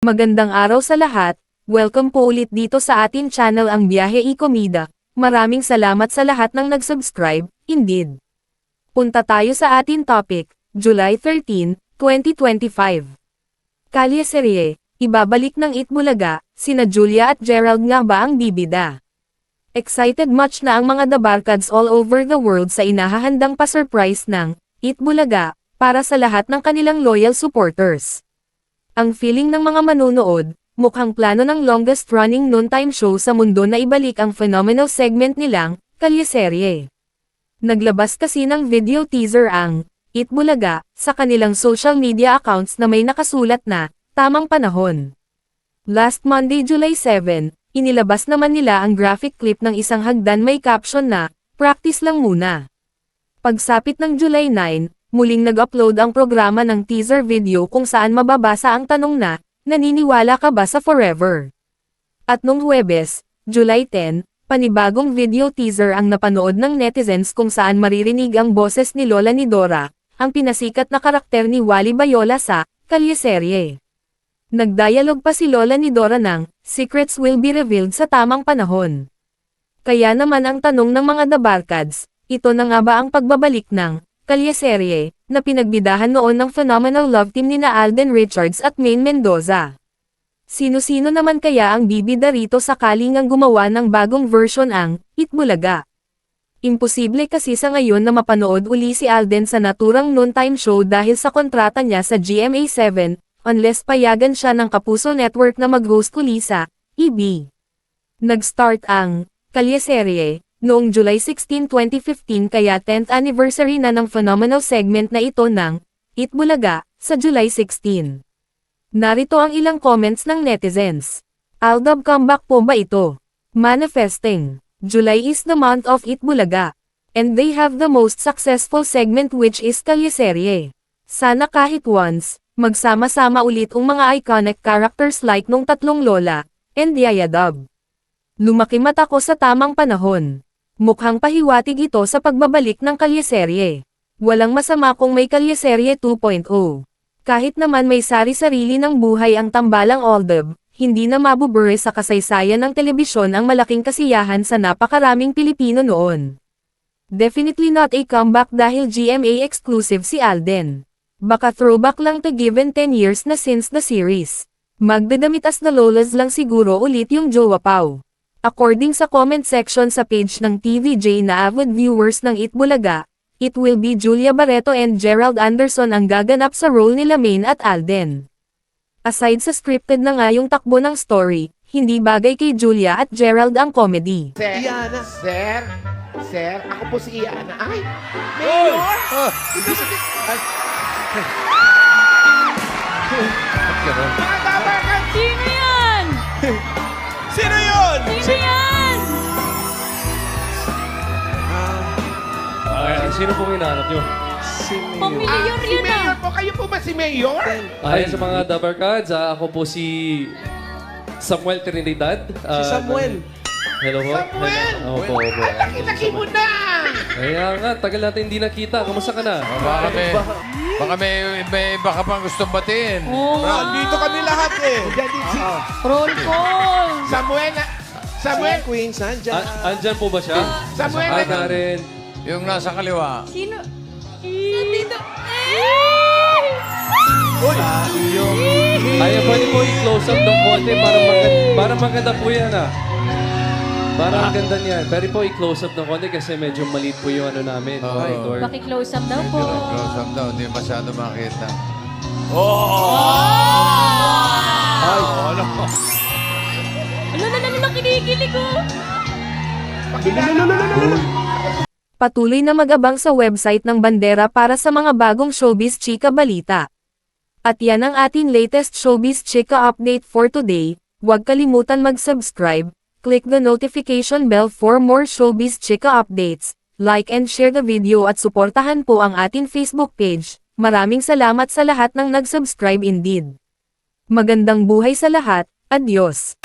Magandang araw sa lahat, welcome po ulit dito sa atin channel ang Biyahe y Komida. Maraming salamat sa lahat ng nag-subscribe, indeed. Punta tayo sa atin topic, July 13, 2025. Kalye-serye, ibabalik ng Itbulaga, sina Julia at Gerald nga ba ang bibida? Excited much na ang mga dabarkads all over the world sa inahahandang pa-surprise ng Itbulaga para sa lahat ng kanilang loyal supporters. Ang feeling ng mga manunood, mukhang plano ng longest-running noontime show sa mundo na ibalik ang phenomenal segment nilang, Kalye-serye. Naglabas kasi ng video teaser ang Itbulaga sa kanilang social media accounts na may nakasulat na, tamang panahon. Last Monday, July 7, inilabas naman nila ang graphic clip ng isang hagdan may caption na, practice lang muna. Pagsapit ng July 9, muling nag-upload ang programa ng teaser video kung saan mababasa ang tanong na, naniniwala ka ba sa forever? At nung Huwebes, July 10, panibagong video teaser ang napanood ng netizens kung saan maririnig ang boses ni Lola ni Dora, ang pinasikat na karakter ni Wally Bayola sa Kalye-serye. Nagdialog pa si Lola ni Dora ng, secrets will be revealed sa tamang panahon. Kaya naman ang tanong ng mga dabarkads, ito na nga ba ang pagbabalik ng Kalye-serye, na pinagbidahan noon ng phenomenal love team ni na Alden Richards at Maine Mendoza. Sino-sino naman kaya ang bibida rito sakaling ang gumawa ng bagong version ang Itbulaga? Imposible kasi sa ngayon na mapanood uli si Alden sa naturang noontime show dahil sa kontrata niya sa GMA7, unless payagan siya ng Kapuso Network na mag-host uli sa EB. Nag-start ang Kalye-serye noong July 16, 2015 kaya 10th anniversary na ng phenomenal segment na ito ng Itbulaga sa July 16. Narito ang ilang comments ng netizens. Aldab comeback po ba ito? Manifesting. July is the month of Itbulaga. And they have the most successful segment which is Kalye-serye. Sana kahit once, magsama-sama ulit ang mga iconic characters like nung tatlong Lola, and Yayadab. Lumaki mata ko sa tamang panahon. Mukhang pahiwatig ito sa pagbabalik ng Kalye-serye. Walang masama kung may Kalye-serye 2.0. Kahit naman may sari-sarili ng buhay ang tambalang Aldab, hindi na mabubure sa kasaysayan ng telebisyon ang malaking kasiyahan sa napakaraming Pilipino noon. Definitely not a comeback dahil GMA exclusive si Alden. Baka throwback lang to given 10 years na since the series. Magdadamit as the Lolas lang siguro ulit yung Jowa Pau. According sa comment section sa page ng TVJ na avid viewers ng Itbulaga, it will be Julia Barreto and Gerald Anderson ang gaganap sa role nila Maine at Alden. Aside sa scripted na nga yung takbo ng story, hindi bagay kay Julia at Gerald ang comedy. Sir, Iana. Sir, ako po si Iana. Ay, Mayor! Mga dabarkan! Sino yan? Sino yun? Sino yan? Sino pong hinahanap nyo? Pamilyar Si yan Mayor ah. po, kayo po ba si Mayor? Ayon sa mga Dabarkads, ako po si Samuel Trinidad. Si Samuel. Hello po. Samuel! Opo. Ay, laki-laki mo na! Kaya nga, tagal natin hindi nakita. Kamusta ka na? Baka may iba ka pang gustong batiin. Oo nga. Dito kami lahat eh. Daddy, si Roll call. Samuel, Samuel, Queen, Sandya. Andyan po ba siya? Samuel, Hi, Karen. Yung nasa kaliwa. Sino? Nandito. Ay, pwede po i-close up ng konti para maganda po yan ah. Para ang ganda niyan. Pwede po i-close up ng konti kasi medyo maliit po yung ano namin. Oo. monitor. Paki-close up daw po. Close up daw, hindi masyado makita. Ano, kinikilig ko. Patuloy na mag-abang sa website ng Bandera para sa mga bagong Showbiz Chika balita. At yan ang ating latest Showbiz Chika update for today. Huwag kalimutan mag-subscribe, click the notification bell for more Showbiz Chika updates, like and share the video at suportahan po ang ating Facebook page. Maraming salamat sa lahat ng nag-subscribe indeed. Magandang buhay sa lahat, adios!